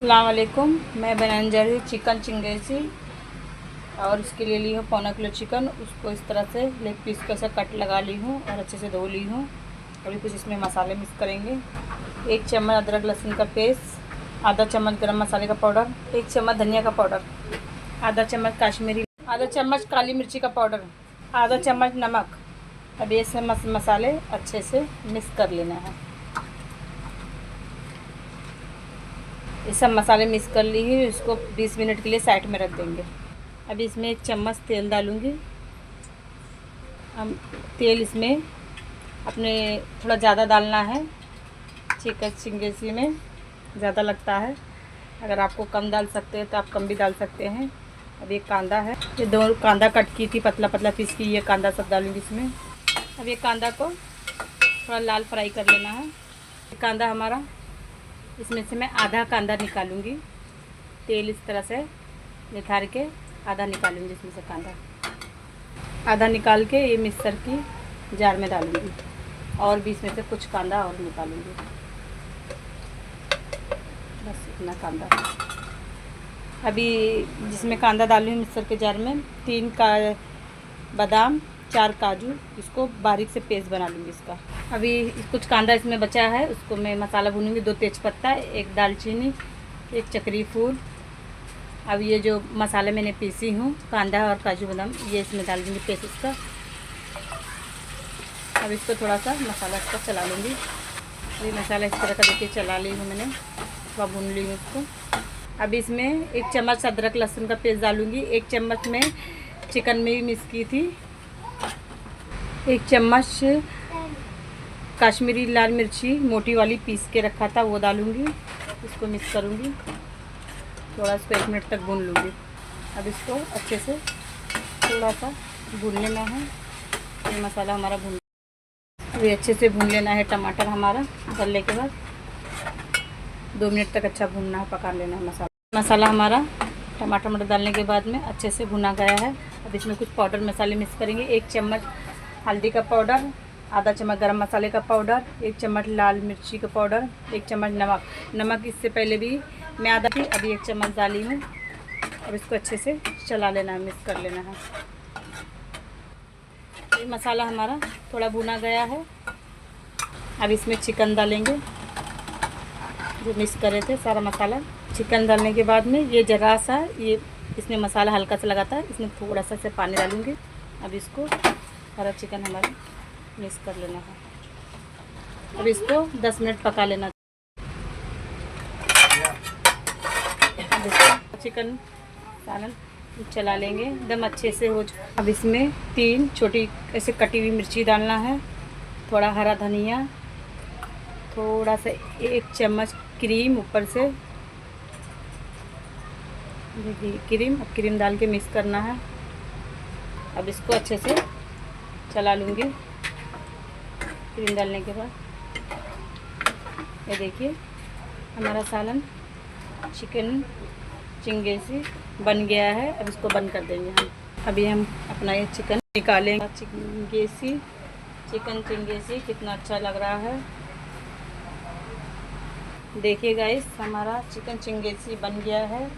अस्सलाम वालेकुम। मैं बनाने जा रही हूँ चिकन चिंगेज़ी और उसके लिए ली हूँ पौना किलो चिकन। उसको इस तरह से लेग पीस को ऐसा कट लगा ली हूँ और अच्छे से धो ली हूँ। अभी कुछ इसमें मसाले मिक्स करेंगे। 1 चम्मच अदरक लहसुन का पेस्ट, आधा चम्मच गरम मसाले का पाउडर, 1 चम्मच धनिया का पाउडर, आधा चम्मच काश्मीरी, आधा चम्मच काली मिर्ची का पाउडर, आधा चम्मच नमक। अब ये सब मसाले अच्छे से मिक्स कर लेना है। ये सब मसाले मिक्स कर ली है। इसको 20 मिनट के लिए साइड में रख देंगे। अभी इसमें 1 चम्मच तेल डालूँगी। हम तेल इसमें अपने थोड़ा ज़्यादा डालना है। चिकन चिंगेज़ी में ज़्यादा लगता है, अगर आपको कम डाल सकते हैं तो आप कम भी डाल सकते हैं। अब एक कांदा है, ये 2 कांदा कट की थी पतला पतला पीस की, ये कांदा सब डालूँगी इसमें। अब ये कांदा को थोड़ा लाल फ्राई कर लेना है। कांदा हमारा, इसमें से मैं आधा कांदा निकालूंगी। तेल इस तरह से निखार के आधा निकालूंगी इसमें से कांदा। आधा निकाल के ये मिक्सर की जार में डालूंगी और भी इसमें से कुछ कांदा और निकालूंगी। बस इतना कांदा। अभी जिसमें कांदा डालूंगी मिक्सर के जार में 3 का बादाम, 4 काजू, इसको बारीक से पेस्ट बना लूँगी इसका। अभी कुछ कांदा इसमें बचा है, उसको मैं मसाला भूनूंगी। 2 तेज़पत्ता, 1 दालचीनी, 1 चक्री फूल। अब ये जो मसाले मैंने पीसी हूँ कांदा और काजू बादाम, ये इसमें डाल दूँगी पेस्ट इसका। अब इसको थोड़ा सा मसाला इसका चला लूँगी। ये मसाला इस तरह का देखिए चला ली हूँ मैंने, थोड़ा भून ली हूँ इसको। अब इसमें 1 चम्मच अदरक लहसुन का पेस्ट डालूँगी। 1 चम्मच में चिकन में भी मिक्स की थी। 1 चम्मच काश्मीरी लाल मिर्ची मोटी वाली पीस के रखा था वो डालूँगी। इसको मिक्स करूँगी, थोड़ा इसको 1 मिनट तक भून लूँगी। अब इसको अच्छे से थोड़ा सा भून लेना है। ये मसाला हमारा भून, ये अच्छे से भून लेना है। टमाटर हमारा डालने के बाद 2 मिनट तक अच्छा भूनना है, पका लेना है मसाला हमारा। टमाटर डालने के बाद में अच्छे से भुना गया है। अब इसमें कुछ पाउडर मसाले मिक्स करेंगे। 1 चम्मच हल्दी का पाउडर, आधा चम्मच गरम मसाले का पाउडर, 1 चम्मच लाल मिर्ची का पाउडर, 1 चम्मच नमक इससे पहले भी मैं आधा थी, अभी 1 चम्मच डाली हूँ। अब इसको अच्छे से चला लेना है, मिक्स कर लेना है। ये मसाला हमारा थोड़ा भुना गया है। अब इसमें चिकन डालेंगे, जो मिक्स करे थे सारा मसाला। चिकन डालने के बाद में ये जरा सा ये इसमें मसाला हल्का सा लगा था, इसमें थोड़ा सा से पानी डालूँगी। अब इसको सारा चिकन हमारा मिक्स कर लेना है। अब इसको 10 मिनट पका लेना। अब इसको चिकन सालन चला लेंगे एकदम अच्छे से हो। अब इसमें 3 छोटी ऐसे कटी हुई मिर्ची डालना है, थोड़ा हरा धनिया, थोड़ा सा 1 चम्मच क्रीम ऊपर से, देखिए क्रीम। अब क्रीम डाल के मिक्स करना है। अब इसको अच्छे से चला लूँगी। क्रीम डालने के बाद ये देखिए हमारा सालन चिकन चिंगेज़ी बन गया है। अब इसको बंद कर देंगे हम। अभी हम अपना ये चिकन निकालेंगे। चिकन चिंगेज़ी कितना अच्छा लग रहा है, देखिए गाइस हमारा चिकन चिंगेज़ी बन गया है।